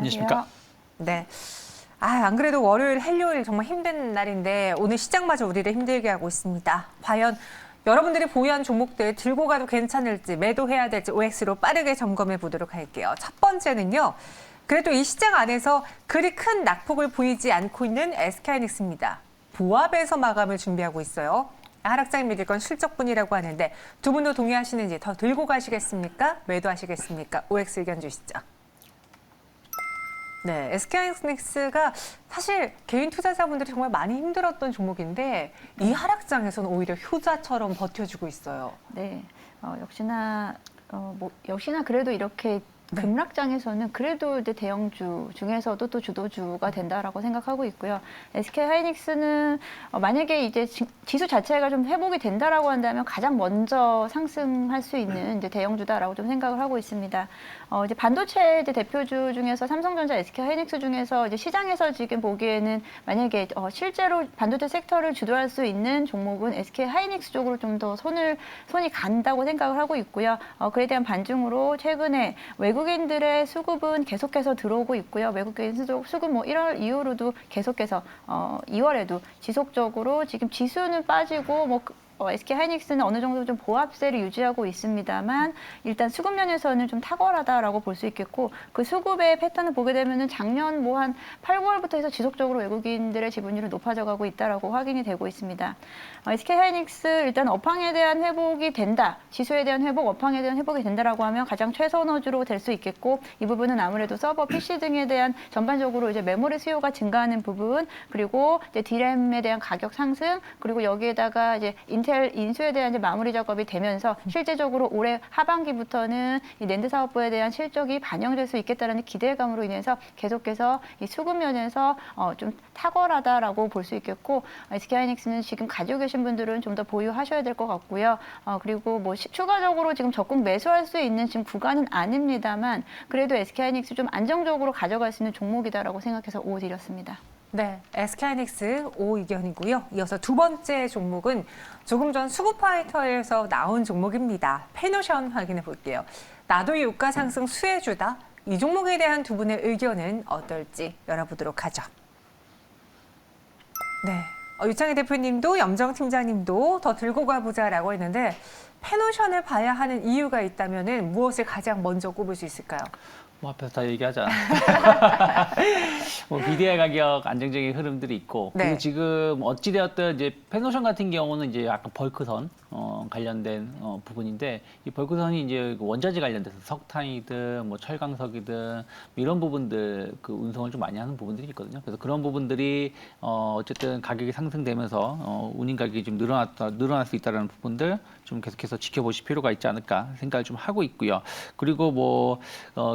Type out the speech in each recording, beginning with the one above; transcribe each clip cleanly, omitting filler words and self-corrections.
안녕하십니까? 네. 안 그래도 월요일, 헬요일 정말 힘든 날인데 오늘 시장마저 우리를 힘들게 하고 있습니다. 과연 여러분들이 보유한 종목들 들고 가도 괜찮을지, 매도해야 될지 OX로 빠르게 점검해 보도록 할게요. 첫 번째는요. 그래도 이 시장 안에서 그리 큰 낙폭을 보이지 않고 있는 SK하이닉스입니다. 보합에서 마감을 준비하고 있어요. 하락장이 믿을 건 실적뿐이라고 하는데 두 분도 동의하시는지 더 들고 가시겠습니까? 매도하시겠습니까? OX 의견 주시죠. 네, SK하이닉스가 사실 개인 투자자분들이 정말 많이 힘들었던 종목인데 이 하락장에서는 오히려 효자처럼 버텨주고 있어요. 네, 역시나 그래도 이렇게 급락장에서는 그래도 이제 대형주 중에서도 또 주도주가 된다라고 생각하고 있고요. SK하이닉스는 만약에 이제 지수 자체가 좀 회복이 된다라고 한다면 가장 먼저 상승할 수 있는 이제 대형주다라고 좀 생각을 하고 있습니다. 이제 반도체 이제 대표주 중에서 삼성전자, SK하이닉스 중에서 이제 시장에서 지금 보기에는 만약에 실제로 반도체 섹터를 주도할 수 있는 종목은 SK하이닉스 쪽으로 좀 더 손이 간다고 생각을 하고 있고요. 그에 대한 반증으로 최근에 외국인들의 수급은 계속해서 들어오고 있고요. 외국인 수급 1월 이후로도 계속해서 2월에도 지속적으로 지금 지수는 빠지고 SK하이닉스는 어느 정도 좀 보합세를 유지하고 있습니다만 일단 수급 면에서는 좀 탁월하다라고 볼 수 있겠고 그 수급의 패턴을 보게 되면은 작년 한 8, 9월부터 해서 지속적으로 외국인들의 지분율이 높아져 가고 있다라고 확인이 되고 있습니다. SK하이닉스 일단 업황에 대한 회복이 된다. 지수에 대한 회복, 업황에 대한 회복이 된다라고 하면 가장 최선호주로 될 수 있겠고 이 부분은 아무래도 서버, PC 등에 대한 전반적으로 이제 메모리 수요가 증가하는 부분 그리고 이제 D램에 대한 가격 상승 그리고 여기에다가 이제 인텔 인수에 대한 이제 마무리 작업이 되면서 실제적으로 올해 하반기부터는 이 낸드 사업부에 대한 실적이 반영될 수 있겠다는 기대감으로 인해서 계속해서 이 수급 면에서 좀 탁월하다라고 볼 수 있겠고 SK하이닉스는 지금 가지고 계신 분들은 좀 더 보유하셔야 될 것 같고요. 그리고 추가적으로 지금 적극 매수할 수 있는 지금 구간은 아닙니다만 그래도 SK하이닉스 좀 안정적으로 가져갈 수 있는 종목이다라고 생각해서 5 드렸습니다. 네, SK하이닉스 5 의견이고요. 이어서 두 번째 종목은 조금 전 수급파이터에서 나온 종목입니다. 페노션 확인해 볼게요. 나도 유가 상승 수혜주다. 이 종목에 대한 두 분의 의견은 어떨지 열어보도록 하죠. 네, 유창희 대표님도 염정 팀장님도 더 들고 가보자라고 했는데 페노션을 봐야 하는 이유가 있다면 무엇을 가장 먼저 꼽을 수 있을까요? 앞에서 다 얘기하자. 미디어 가격 안정적인 흐름들이 있고 네. 그리고 지금 어찌되었든 이제 페노션 같은 경우는 이제 약간 벌크선 관련된 부분인데 이 벌크선이 이제 원자재 관련돼서 석탄이든 철강석이든 이런 부분들 그 운송을 좀 많이 하는 부분들이 있거든요. 그래서 그런 부분들이 어쨌든 가격이 상승되면서 운임 가격이 좀 늘어날 수 있다는 부분들 좀 계속해서 지켜보실 필요가 있지 않을까 생각을 좀 하고 있고요. 그리고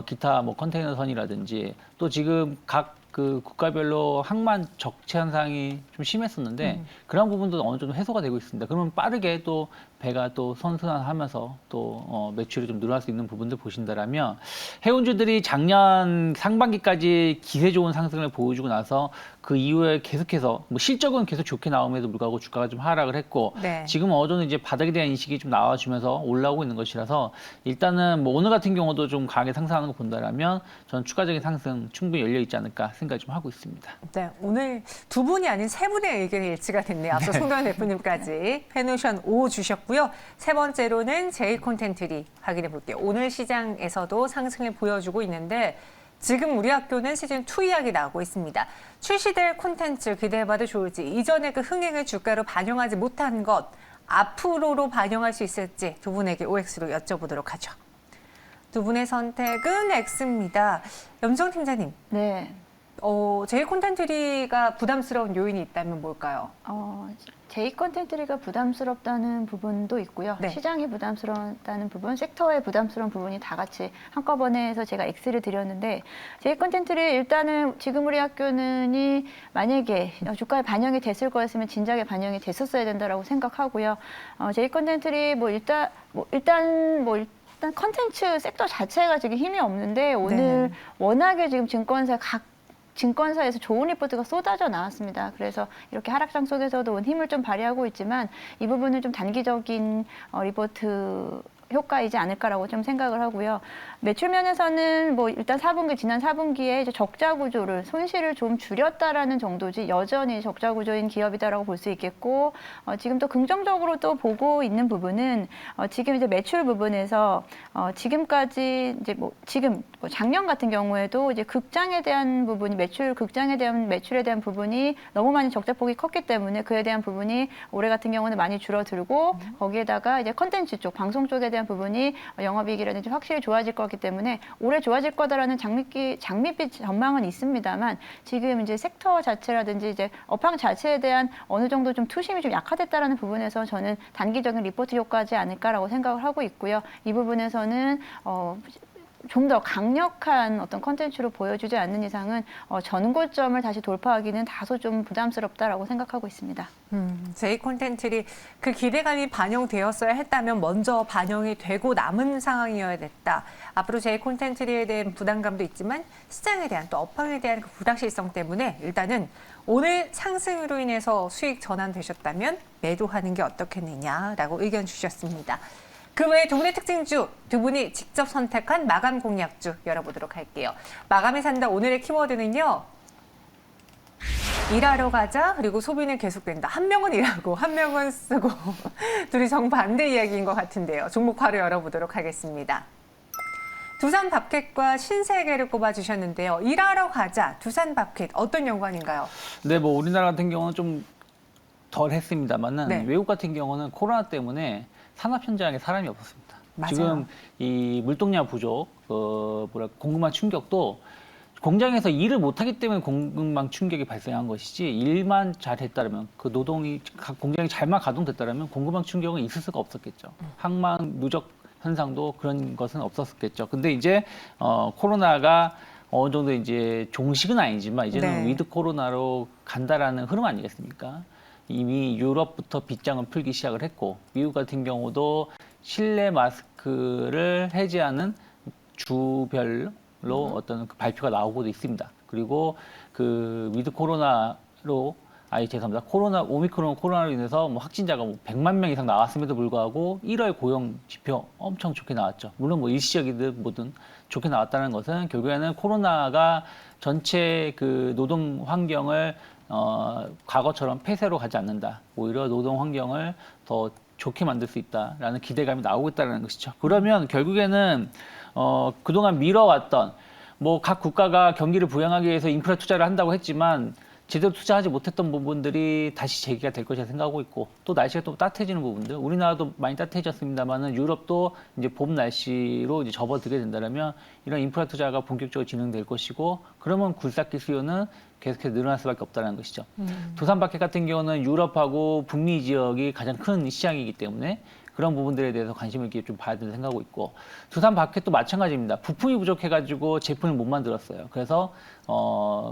기타 컨테이너선이라든지 또 지금 각 그 국가별로 항만 적체 현상이 좀 심했었는데 그런 부분도 어느 정도 해소가 되고 있습니다. 그러면 빠르게 또 배가 또 선순환하면서 또 매출이 좀 늘어날 수 있는 부분들 보신다라면 해운주들이 작년 상반기까지 기세 좋은 상승을 보여주고 나서 그 이후에 계속해서 실적은 계속 좋게 나옴에도 불구하고 주가가 좀 하락을 했고 네. 지금 어느 정도 이제 바닥에 대한 인식이 좀 나와주면서 올라오고 있는 것이라서 일단은 오늘 같은 경우도 좀 강하게 상승하는 거 본다라면 저는 추가적인 상승 충분히 열려 있지 않을까 생각을 좀 하고 있습니다. 네, 오늘 두 분이 아닌 세 분의 의견이 일치가 됐네요. 앞서 송도현 대표님까지 페노션 5 주셨고요. 세 번째로는 제이콘텐트리 확인해 볼게요. 오늘 시장에서도 상승을 보여주고 있는데 지금 우리 학교는 시즌2 이야기 나오고 있습니다. 출시될 콘텐츠 기대해봐도 좋을지 이전의 그 흥행을 주가로 반영하지 못한 것 앞으로로 반영할 수 있을지 두 분에게 OX로 여쭤보도록 하죠. 두 분의 선택은 X입니다. 염정 팀장님. 네. 제이콘텐트리가 부담스러운 요인이 있다면 뭘까요? 제이콘텐트리가 부담스럽다는 부분도 있고요. 네. 시장이 부담스럽다는 부분, 섹터의 부담스러운 부분이 다 같이 한꺼번에 해서 제가 X를 드렸는데 제이콘텐트리 일단은 지금 우리 학교는 만약에 주가에 반영이 됐을 거였으면 진작에 반영이 됐었어야 된다라고 생각하고요. 제이콘텐트리 일단 컨텐츠 섹터 자체가 지금 힘이 없는데 오늘 네. 워낙에 지금 증권사에서 좋은 리포트가 쏟아져 나왔습니다. 그래서 이렇게 하락장 속에서도 힘을 좀 발휘하고 있지만 이 부분은 좀 단기적인 리포트 효과이지 않을까라고 좀 생각을 하고요. 매출 면에서는 뭐 일단 지난 4분기에 이제 적자 구조를 손실을 좀 줄였다라는 정도지 여전히 적자 구조인 기업이다라고 볼 수 있겠고 지금 또 긍정적으로 또 보고 있는 부분은 지금 이제 매출 부분에서 지금까지 이제 지금 작년 같은 경우에도 이제 극장에 대한 부분이 극장에 대한 매출에 대한 부분이 너무 많이 적자폭이 컸기 때문에 그에 대한 부분이 올해 같은 경우는 많이 줄어들고 거기에다가 이제 컨텐츠 쪽 방송 쪽에 대한 부분이 영업이익이라든지 확실히 좋아질 거기 때문에 올해 좋아질 거다라는 장밋빛 전망은 있습니다만 지금 이제 섹터 자체라든지 이제 업황 자체에 대한 어느 정도 좀 투심이 좀 약화됐다라는 부분에서 저는 단기적인 리포트 효과지 않을까라고 생각을 하고 있고요. 이 부분에서는 좀 더 강력한 어떤 컨텐츠로 보여주지 않는 이상은 전고점을 다시 돌파하기는 다소 좀 부담스럽다라고 생각하고 있습니다. 제이 콘텐츠리 그 기대감이 반영되었어야 했다면 먼저 반영이 되고 남은 상황이어야 됐다. 앞으로 제이 콘텐츠리에 대한 부담감도 있지만 시장에 대한 또 업황에 대한 그 불확실성 때문에 일단은 오늘 상승으로 인해서 수익 전환되셨다면 매도하는 게 어떻겠느냐라고 의견 주셨습니다. 그 외에 두 분의 특징주, 두 분이 직접 선택한 마감 공략주 열어보도록 할게요. 마감에 산다 오늘의 키워드는요. 일하러 가자, 그리고 소비는 계속된다. 한 명은 일하고 한 명은 쓰고 둘이 정반대 이야기인 것 같은데요. 종목 바로 열어보도록 하겠습니다. 두산밥켓과 신세계를 꼽아주셨는데요. 일하러 가자, 두산밥켓 어떤 연관인가요? 네, 뭐 우리나라 같은 경우는 좀 덜 했습니다만은 네. 외국 같은 경우는 코로나 때문에 산업 현장에 사람이 없었습니다. 맞아요. 지금 이 물동량 부족, 공급망 충격도 공장에서 일을 못하기 때문에 공급망 충격이 발생한 것이지 일만 잘했다면 그 공장이 잘만 가동됐다면 공급망 충격은 있을 수가 없었겠죠. 항만 누적 현상도 그런 것은 없었겠죠. 근데 이제 코로나가 어느 정도 이제 종식은 아니지만 이제는 네. 위드 코로나로 간다라는 흐름 아니겠습니까? 이미 유럽부터 빗장을 풀기 시작을 했고 미국 같은 경우도 실내 마스크를 해제하는 주별로 어떤 그 발표가 나오고도 있습니다. 그리고 그 위드 코로나로 오미크론 코로나로 인해서 뭐 확진자가 100만 명 이상 나왔음에도 불구하고 1월 고용 지표 엄청 좋게 나왔죠. 물론 뭐 일시적이든 뭐든 좋게 나왔다는 것은 결국에는 코로나가 전체 그 노동 환경을 과거처럼 폐쇄로 가지 않는다. 오히려 노동 환경을 더 좋게 만들 수 있다라는 기대감이 나오고 있다는 것이죠. 그러면 결국에는 그동안 미뤄왔던 뭐 각 국가가 경기를 부양하기 위해서 인프라 투자를 한다고 했지만 제대로 투자하지 못했던 부분들이 다시 재개가 될 것이라 생각하고 있고 또 날씨가 또 따뜻해지는 부분들 우리나라도 많이 따뜻해졌습니다만은 유럽도 이제 봄 날씨로 이제 접어들게 된다면 이런 인프라 투자가 본격적으로 진행될 것이고 그러면 굴삭기 수요는 계속해서 늘어날 수밖에 없다는 것이죠. 두산마켓 같은 경우는 유럽하고 북미 지역이 가장 큰 시장이기 때문에 그런 부분들에 대해서 관심을 있게 좀 봐야 된다고 생각하고 있고 두산마켓도 마찬가지입니다. 부품이 부족해가지고 제품을 못 만들었어요. 그래서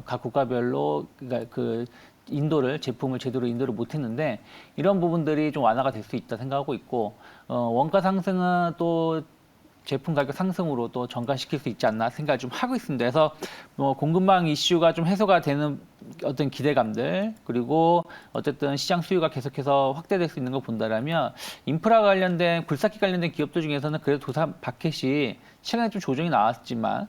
각 국가별로 그러니까 제품을 제대로 인도를 못했는데 이런 부분들이 좀 완화가 될 수 있다 생각하고 있고 원가 상승은 또 제품 가격 상승으로 또 전가시킬 수 있지 않나 생각을 좀 하고 있습니다. 그래서 뭐 공급망 이슈가 좀 해소가 되는 어떤 기대감들 그리고 어쨌든 시장 수요가 계속해서 확대될 수 있는 걸 본다라면 인프라 관련된 굴삭기 관련된 기업들 중에서는 그래도 두산마켓이 최근에 좀 조정이 나왔지만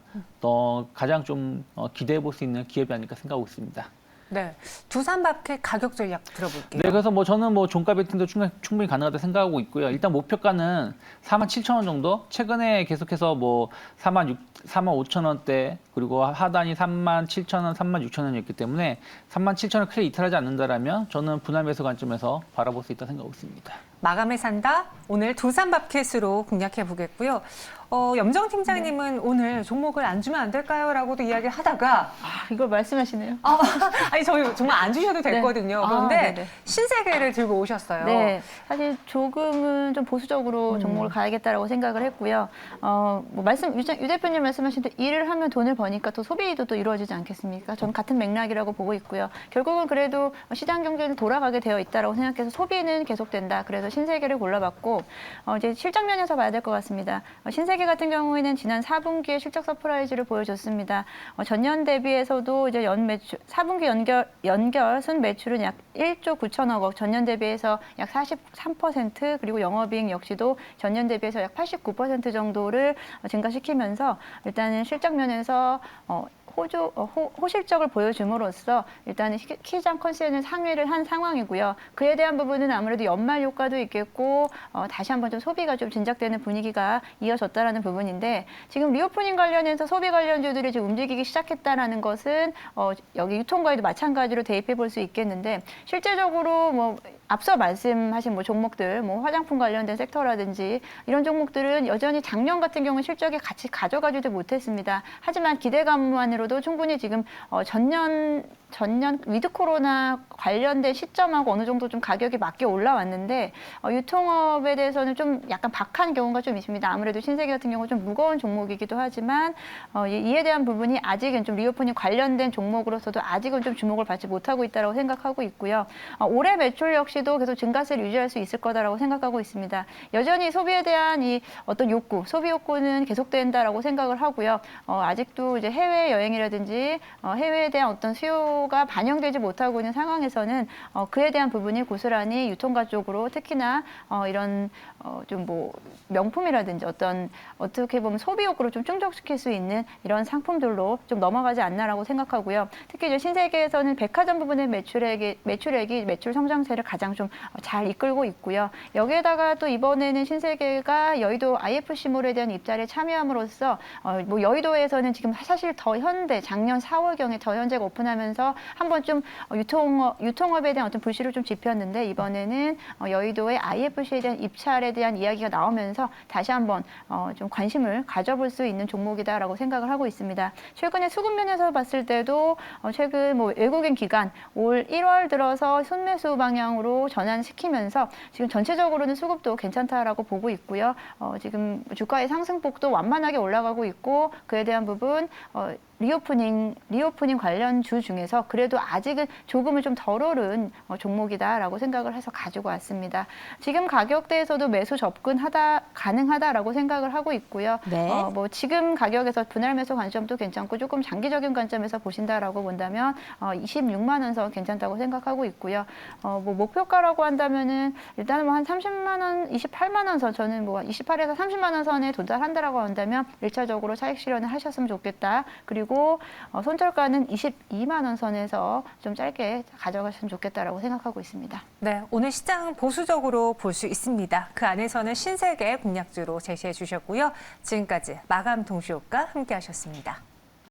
가장 좀 기대해 볼 수 있는 기업이 아닐까 생각하고 있습니다. 네, 두산마켓 가격 전략 들어볼게요. 네, 그래서 뭐 저는 뭐 종가 베팅도 충분히 가능하다 생각하고 있고요. 일단 목표가는 47,000원 정도. 최근에 계속해서 뭐 45,000원대 그리고 하단이 37,000원, 36,000원이었기 때문에 37,000원 크게 이탈하지 않는다라면 저는 분할 매수 관점에서 바라볼 수 있다 생각하고 있습니다. 마감에 산다. 오늘 두산마켓으로 공략해 보겠고요. 염정 팀장님은 오늘 종목을 안 주면 안 될까요? 라고도 이야기를 하다가 이걸 말씀하시네요. 아니 저희 정말 안 주셔도 됐거든요. 네. 그런데 네네. 신세계를 들고 오셨어요. 네, 사실 조금은 좀 보수적으로 종목을 가야겠다라고 생각을 했고요. 유 대표님 말씀하신 대로 일을 하면 돈을 버니까 또 소비도 또 이루어지지 않겠습니까? 저는 같은 맥락이라고 보고 있고요. 결국은 그래도 시장 경제는 돌아가게 되어 있다라고 생각해서 소비는 계속된다. 그래서 신세계를 골라봤고 이제 실적 면에서 봐야 될 것 같습니다. 신세계 같은 경우에는 지난 4분기에 실적 서프라이즈를 보여줬습니다. 전년 대비해서도 이제 연 매출 4분기 연결 순 매출은 약 1조 9천억 원, 전년 대비해서 약 43% 그리고 영업이익 역시도 전년 대비해서 약 89% 정도를 증가시키면서 일단은 실적 면에서 호실적을 보여줌으로써 일단은 시장 컨센서스 상회를 한 상황이고요. 그에 대한 부분은 아무래도 연말 효과도 있겠고 다시 한번 좀 소비가 좀 진작되는 분위기가 이어졌다라는 부분인데 지금 리오프닝 관련해서 소비 관련주들이 지금 움직이기 시작했다라는 것은 여기 유통과에도 마찬가지로 대입해 볼 수 있겠는데 실제적으로 뭐 앞서 말씀하신 뭐 종목들, 뭐 화장품 관련된 섹터라든지 이런 종목들은 여전히 작년 같은 경우 실적에 같이 가져가지도 못했습니다. 하지만 기대감만으로도 충분히 지금 전년 위드 코로나 관련된 시점하고 어느 정도 좀 가격이 맞게 올라왔는데 유통업에 대해서는 좀 약간 박한 경우가 좀 있습니다. 아무래도 신세계 같은 경우 좀 무거운 종목이기도 하지만 이에 대한 부분이 아직은 좀 리오프닝 관련된 종목으로서도 아직은 좀 주목을 받지 못하고 있다고 생각하고 있고요. 올해 매출 역시도 계속 증가세를 유지할 수 있을 거다라고 생각하고 있습니다. 여전히 소비에 대한 이 어떤 욕구, 소비 욕구는 계속된다라고 생각을 하고요. 아직도 이제 해외 여행이라든지 해외에 대한 어떤 수요가 반영되지 못하고 있는 상황에서는 그에 대한 부분이 고스란히 유통가 쪽으로 특히나 이런 좀 뭐 명품이라든지 어떻게 보면 소비 욕구를 좀 충족시킬 수 있는 이런 상품들로 좀 넘어가지 않나라고 생각하고요. 특히 이제 신세계에서는 백화점 부분의 매출액이 매출 성장세를 가장 좀 잘 이끌고 있고요. 여기에다가 또 이번에는 신세계가 여의도 IFC몰에 대한 입찰에 참여함으로써 뭐 여의도에서는 지금 사실 더현대 작년 4월경에 더현대가 오픈하면서 한번 좀 유통업에 대한 어떤 불씨를 좀 지폈는데 이번에는 여의도의 IFC에 대한 입찰에 대한 이야기가 나오면서 다시 한번 좀 관심을 가져볼 수 있는 종목이다라고 생각을 하고 있습니다. 최근에 수급 면에서 봤을 때도 최근 뭐 외국인 기관 올 1월 들어서 순매수 방향으로 전환시키면서 지금 전체적으로는 수급도 괜찮다라고 보고 있고요. 지금 주가의 상승폭도 완만하게 올라가고 있고 그에 대한 부분 리오프닝 관련 주 중에서 그래도 아직은 조금은 좀 덜 오른 종목이다라고 생각을 해서 가지고 왔습니다. 지금 가격대에서도 매수 가능하다라고 생각을 하고 있고요. 네. 뭐 지금 가격에서 분할 매수 관점도 괜찮고 조금 장기적인 관점에서 보신다라고 본다면 26만 원 선 괜찮다고 생각하고 있고요. 뭐 목표가라고 한다면은 일단은 뭐 한 30만 원, 28만 원 선 저는 뭐 28에서 30만 원 선에 도달한다라고 한다면 1차적으로 차익 실현을 하셨으면 좋겠다. 그리고 손절가는 22만 원 선에서 좀 짧게 가져가시면 좋겠다라고 생각하고 있습니다. 네, 오늘 시장 보수적으로 볼 수 있습니다. 그 안에서는 신세계 공략주로 제시해 주셨고요. 지금까지 마감 동시효과 함께 하셨습니다.